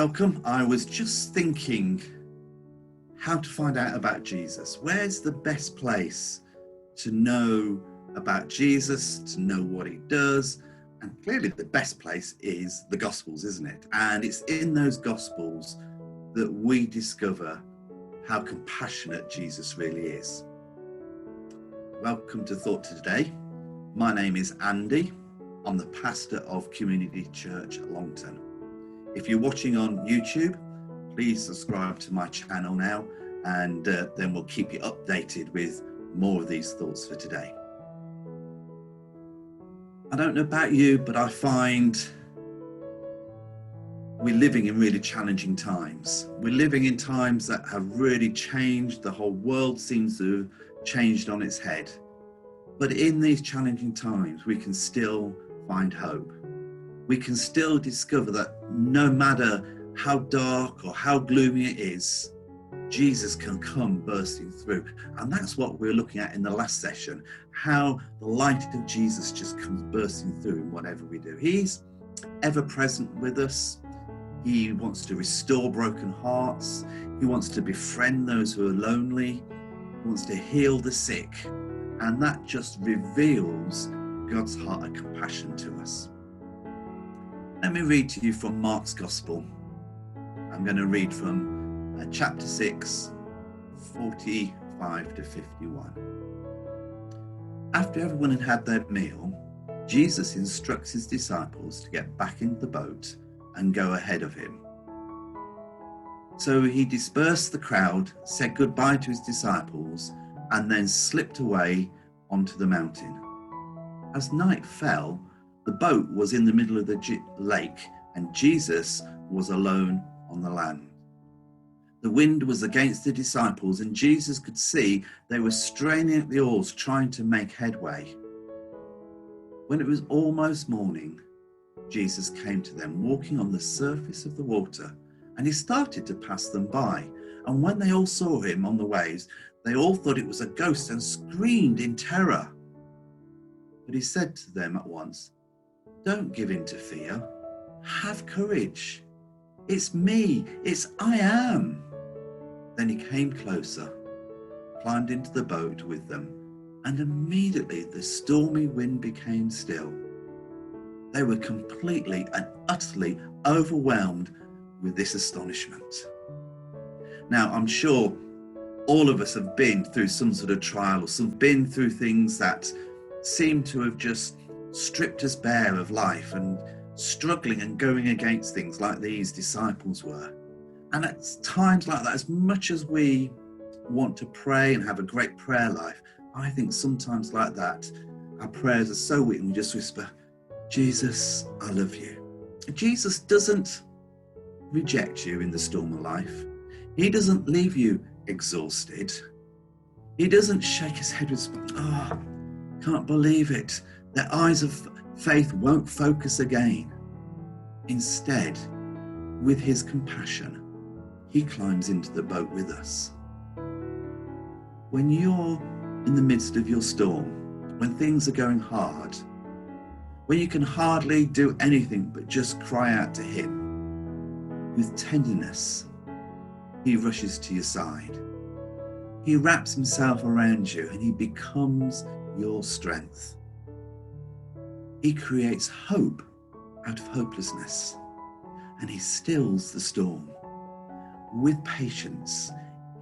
Welcome. I was just thinking how to find out about Jesus. Where's the best place to know about Jesus, to know what he does? And clearly the best place is the Gospels, isn't it? And it's in those Gospels that we discover how compassionate Jesus really is. Welcome to Thought Today. My name is Andy. I'm the pastor of Community Church Longton. If you're watching on YouTube, please subscribe to my channel now, and then we'll keep you updated with more of these thoughts for today. I don't know about you, but I find we're living in really challenging times. We're living in times that have really changed. The whole world seems to have changed on its head. But in these challenging times, we can still find hope. We can still discover that no matter how dark or how gloomy it is, Jesus can come bursting through. And that's what we're looking at in the last session, how the light of Jesus just comes bursting through in whatever we do. He's ever present with us. He wants to restore broken hearts. He wants to befriend those who are lonely. He wants to heal the sick. And that just reveals God's heart of compassion to us. Let me read to you from Mark's Gospel. I'm going to read from chapter 6, 45 to 51. After everyone had had their meal, Jesus instructs his disciples to get back into the boat and go ahead of him. So he dispersed the crowd, said goodbye to his disciples, and then slipped away onto the mountain. As night fell, the boat was in the middle of the lake, and Jesus was alone on the land. The wind was against the disciples, and Jesus could see they were straining at the oars, trying to make headway. When it was almost morning, Jesus came to them, walking on the surface of the water, and he started to pass them by. And when they all saw him on the waves, they all thought it was a ghost and screamed in terror. But he said to them at once, "Don't give in to fear. Have courage. It's me. I am." Then he came closer, climbed into the boat with them, and immediately the stormy wind became still. They were completely and utterly overwhelmed with this astonishment. Now, I'm sure all of us have been through some sort of trial, or been through things that seem to have just stripped us bare of life, and struggling and going against things like these disciples were. And at times like that, as much as we want to pray and have a great prayer life, I think sometimes like that, our prayers are so weak and we just whisper, "Jesus, I love you." Jesus doesn't reject you in the storm of life. He doesn't leave you exhausted. He doesn't shake his head with, "Oh, can't believe it." Their eyes of faith won't focus again. Instead, with his compassion, he climbs into the boat with us. When you're in the midst of your storm, when things are going hard, when you can hardly do anything but just cry out to him, with tenderness, he rushes to your side. He wraps himself around you and he becomes your strength. He creates hope out of hopelessness, and he stills the storm. With patience,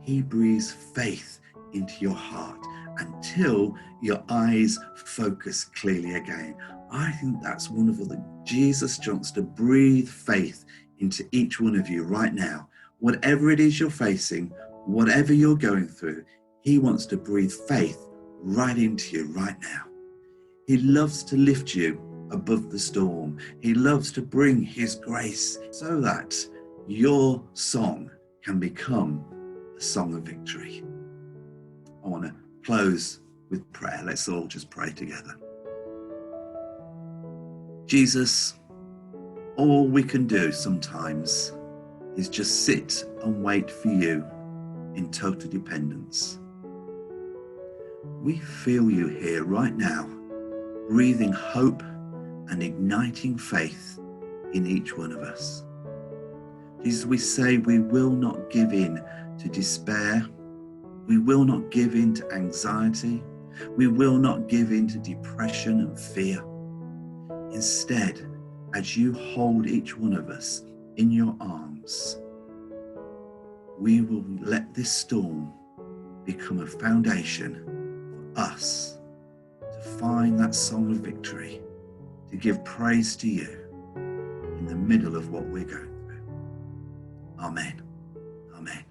he breathes faith into your heart until your eyes focus clearly again. I think that's wonderful that Jesus wants to breathe faith into each one of you right now. Whatever it is you're facing, whatever you're going through, he wants to breathe faith right into you right now. He loves to lift you above the storm. He loves to bring his grace so that your song can become a song of victory. I want to close with prayer. Let's all just pray together. Jesus, all we can do sometimes is just sit and wait for you in total dependence. We feel you here right now, breathing hope and igniting faith in each one of us. Jesus, we say we will not give in to despair. We will not give in to anxiety. We will not give in to depression and fear. Instead, as you hold each one of us in your arms, we will let this storm become a foundation for us to find that song of victory, to give praise to you in the middle of what we're going through. Amen. Amen.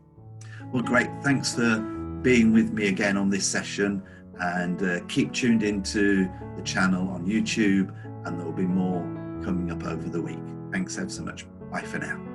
Well, great. Thanks for being with me again on this session, and keep tuned into the channel on YouTube, and there will be more coming up over the week. Thanks ever so much. Bye for now.